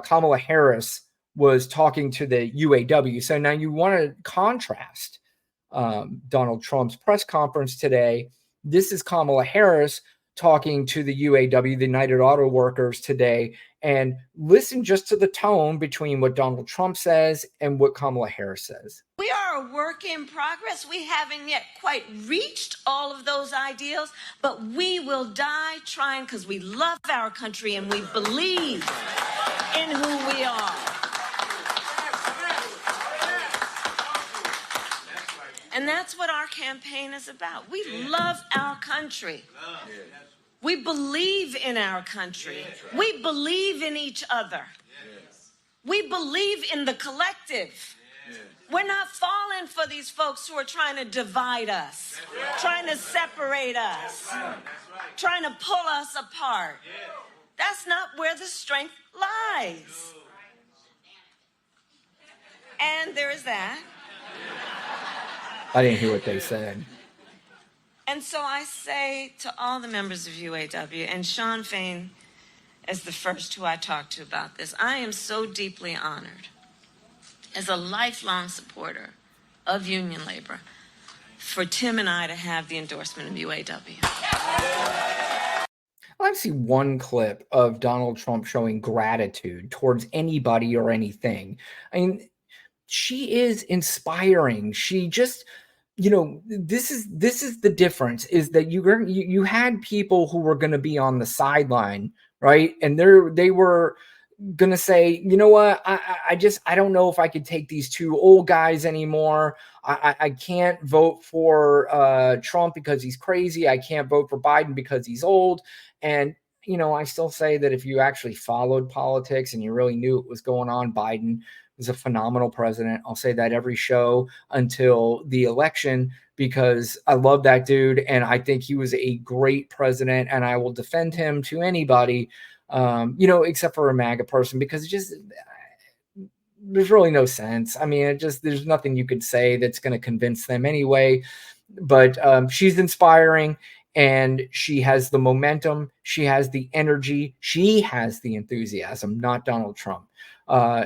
Kamala Harris was talking to the UAW. So now you want to contrast Donald Trump's press conference today. This is Kamala Harris talking to the UAW, the United Autoworkers today, and listen just to the tone between what Donald Trump says and what Kamala Harris says. We are a work in progress. We haven't yet quite reached all of those ideals, but we will die trying because we love our country and we believe in who we are. And that's what our campaign is about. We love our country. We believe in our country. We believe in each other. We believe in the collective. We're not falling for these folks who are trying to divide us, trying to separate us, trying to pull us apart. That's not where the strength lies. And there is that. I didn't hear what they said. And so I say to all the members of UAW, and Sean Fain is the first who I talked to about this, I am so deeply honored as a lifelong supporter of union labor for Tim and I to have the endorsement of UAW. I've seen one clip of Donald Trump showing gratitude towards anybody or anything. I mean, she is inspiring. She just, this is the difference, is that you had people who were going to be on the sideline, right? And they were going to say, you know what, I don't know if I could take these two old guys anymore. I can't vote for Trump because he's crazy. I can't vote for Biden because he's old. And I still say that if you actually followed politics and you really knew what was going on, Biden was a phenomenal president. I'll say that every show until the election, because I love that dude. And I think he was a great president, and I will defend him to anybody, except for a MAGA person, because it just, there's really no sense. I mean, there's nothing you could say that's going to convince them anyway. But she's inspiring, and she has the momentum. She has the energy. She has the enthusiasm, not Donald Trump.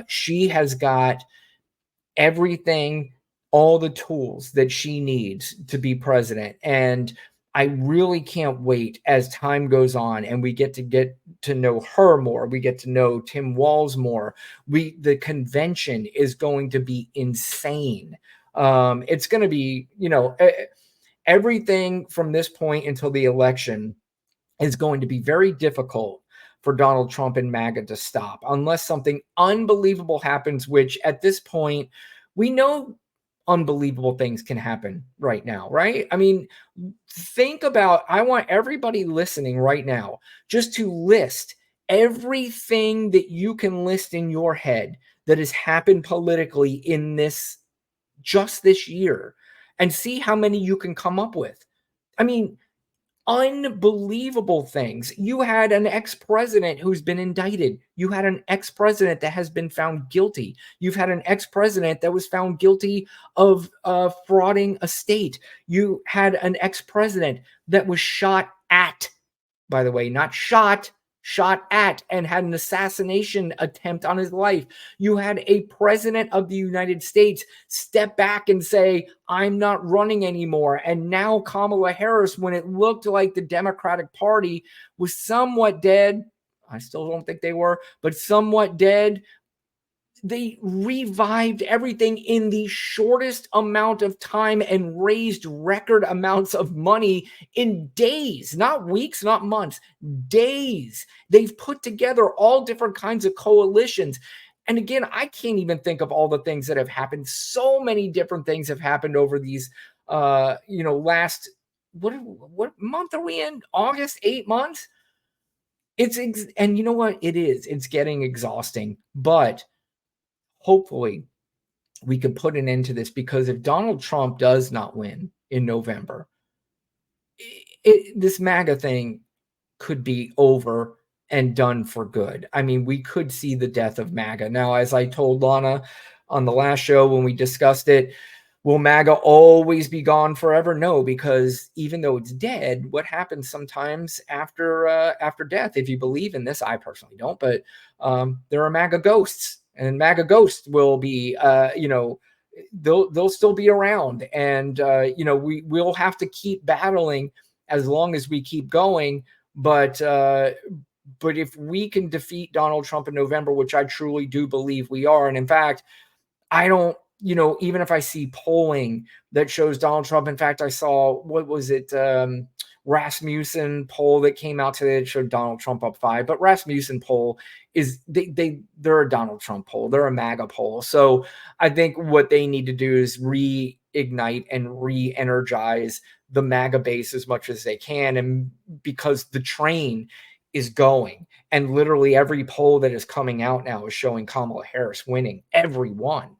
She has got everything, all the tools that she needs to be president. And I really can't wait as time goes on and we get to know her more. We get to know Tim Walz more. The convention is going to be insane. It's going to be, everything from this point until the election is going to be very difficult for Donald Trump and MAGA to stop, unless something unbelievable happens, which at this point, we know unbelievable things can happen right now, right? I mean, I want everybody listening right now just to list everything that you can list in your head that has happened politically in this year, and see how many you can come up with. I mean, unbelievable things. You had an ex-president who's been indicted. You had an ex-president that has been found guilty. You've had an ex-president that was found guilty of frauding a state. You had an ex-president that was shot at, by the way, not shot at, and had an assassination attempt on his life. You had a president of the United States step back and say, I'm not running anymore. And now Kamala Harris, when it looked like the Democratic Party was somewhat dead, I still don't think they were, but somewhat dead, they revived everything in the shortest amount of time and raised record amounts of money in days, not weeks, not months, days. They've put together all different kinds of coalitions. And again, I can't even think of all the things that have happened. So many different things have happened over these, last, what month are we in? August, 8 months? And you know what? It's getting exhausting, but hopefully we can put an end to this, because if Donald Trump does not win in November, this MAGA thing could be over and done for good. I mean, we could see the death of MAGA. Now, as I told Lana on the last show when we discussed it, Will MAGA always be gone forever? No, because even though it's dead, what happens sometimes after death? If you believe in this, I personally don't, but there are MAGA ghosts, and MAGA ghosts will be, they'll still be around, and we'll have to keep battling as long as we keep going. But if we can defeat Donald Trump in November, which I truly do believe we are, and in fact, I don't, even if I see polling that shows Donald Trump, in fact, I saw, what was it? Rasmussen poll that came out today that showed Donald Trump up 5, but Rasmussen poll is they're a Donald Trump poll. They're a MAGA poll. So I think what they need to do is reignite and re-energize the MAGA base as much as they can. And because the train is going, and literally every poll that is coming out now is showing Kamala Harris winning every one.